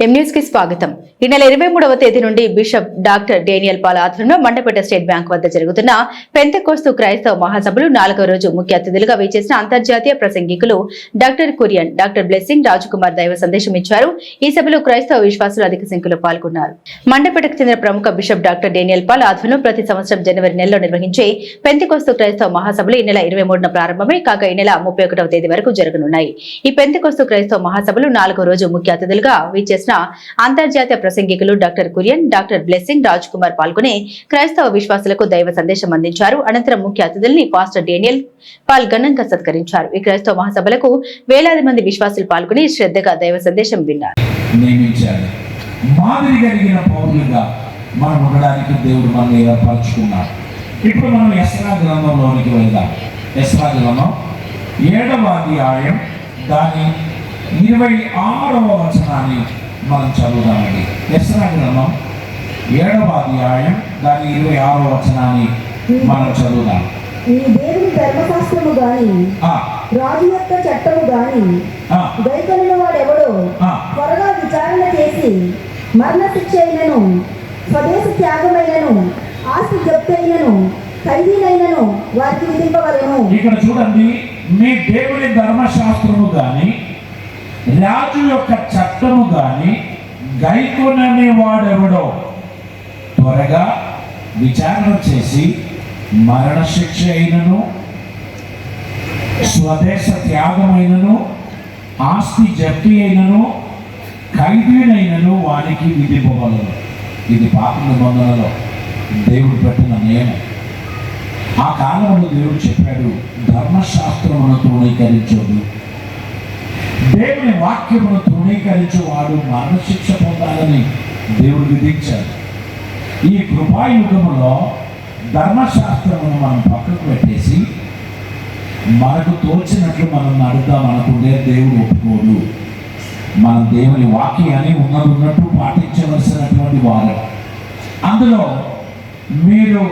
M news కి స్వాగతం. ఈ నెల 23వ తేదీ నుండి బిషప్ డాక్టర్ డేనియల్ పాల్ ఆధ్వర్యంలో మండపేట స్టేట్ బ్యాంక్ వద్ద జరుగుతున్న పెంతెకోస్తు క్రైస్తవ మహాసభలు 4వ రోజు ముఖ్య అతిథులుగా విచ్చేసిన అంతర్జాతీయ ప్రసంగికులు doctor Kurian, doctor Blessing Rajkumar దైవ సందేశం ఇచ్చారు. ఈ సభలో క్రైస్తవ విశ్వాసులు అధిక సంఖ్యలో పాల్గొన్నారు. మండపేటకు చెందిన ప్రముఖ బిషప్ డాక్టర్ డేనియల్ పాల్ ఆధ్వర్యంలో ప్రతి సంవత్సరం జనవరి నెలలో నిర్వహించే పెంతెకోస్తు క్రైస్తవ మహాసభలు ఈ నెల 23న ప్రారంభమై కాగా ఈ నెల 31వ తేదీ వరకు జరగనున్నాయి. ఈ పెంతెకోస్తు క్రైస్తవ మహాసభలు 4వ రోజు ముఖ్య అతిథులుగా విచ్చేసిన అంతర్జాతీయ ప్రసంగికులు doctor Kurian, doctor Blessing Rajkumar పాల్గొని క్రైస్తవ విశ్వాసులకు దైవ సందేశం అందించారు. అనంతరం ముఖ్య అతిథుల్ని పాస్టర్ డేనియల్ పాల్ ఘనంగా సత్కరించారు. ఈ క్రైస్తవ మహాసభలకు వేలాది మంది విశ్వాసులు పాల్గొని శ్రద్ధగా దైవ సందేశం విన్నారు. ఇప్పుడు మనం ఎస్రా గ్రంథంలోనికి వెళ్దాం. ఎస్రా గ్రంథం 7వ అధ్యాయం దాని 26వ వచనాన్ని మనం చదువుదామండి. ఎస్రా గ్రంథం 7వ అధ్యాయం దాని 26వ వచనాన్ని మనం చదువుదాం. నీ దేవుని ధర్మశాస్త్రము గాని రాజు యొక్క చట్టము గాని గైకొనిన వాడెవడో త్వరగా విచారణ చేసి మరణ శిక్ష అయినను, స్వదేశ త్యాగమైనను, ఆస్తి జప్తైనను, ఖైదీనైనను వారికి విధింపవలెను. ఇక్కడ చూడండి, మీ దేవుని ధర్మశాస్త్రము గాని రాజు యొక్క చట్టము గాని గైకొనని వాడెవడో త్వరగా విచారణ చేసి మరణ శిక్ష అయినను, స్వదేశ త్యాగమైనను, ఆస్తి జప్తి అయినను, ఖైదీనైనను వారికి విధింపవలెను. ఇది పాత నిబంధనలో దేవుడు పెట్టిన నియమం. ఆ కాలంలో దేవుడు చెప్పాడు, ధర్మశాస్త్రమును తృణీకరించదు, దేవుని వాక్యమును తృణీకరించేవాడు మరణశిక్ష పొందాలని దేవుడు విధించాడు. ఈ కృపాయుగములో ధర్మశాస్త్రమును మనం పక్కకు పెట్టేసి మనకు తోచినట్లు మనం నడుద్దాం అనుకుంటే దేవుడు ఒప్పుకోడు. మనం దేవుని వాక్యాన్ని ఉన్నట్టు పాటించవలసినటువంటి వారు. అందులో మీరు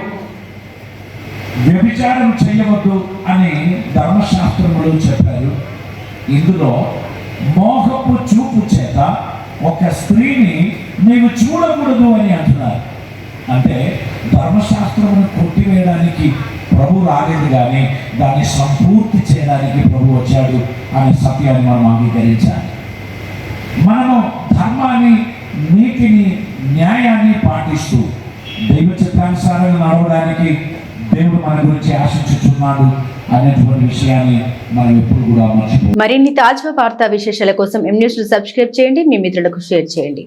వ్యభిచారం చేయవద్దు అని ధర్మశాస్త్రములు చెప్పారు. ఇందులో మోహపు చూపు చేత ఒక స్త్రీని నీవు చూడకూడదు అని అంటున్నారు. అంటే ధర్మశాస్త్రమును కొట్టివేయడానికి ప్రభు రాలేదు, కానీ దాన్ని సంపూర్తి చేయడానికి ప్రభు వచ్చాడు అనే సత్యాన్ని మనం అంగీకరించాలి. మనము ధర్మాన్ని, నీతిని, న్యాయాన్ని పాటిస్తూ దైవ చిత్తానుసారంగా నడవడానికి దేవుడు మన గురించి ఆశించుచున్నాడు అనేటువంటి విషయాన్ని మనం ఎప్పుడు కూడా మర్చిపోవాలి. మరిన్ని తాజా వార్తా విశేషాల కోసం ఎం న్యూస్ సబ్స్క్రైబ్ చేయండి, మీ మిత్రులకు షేర్ చేయండి.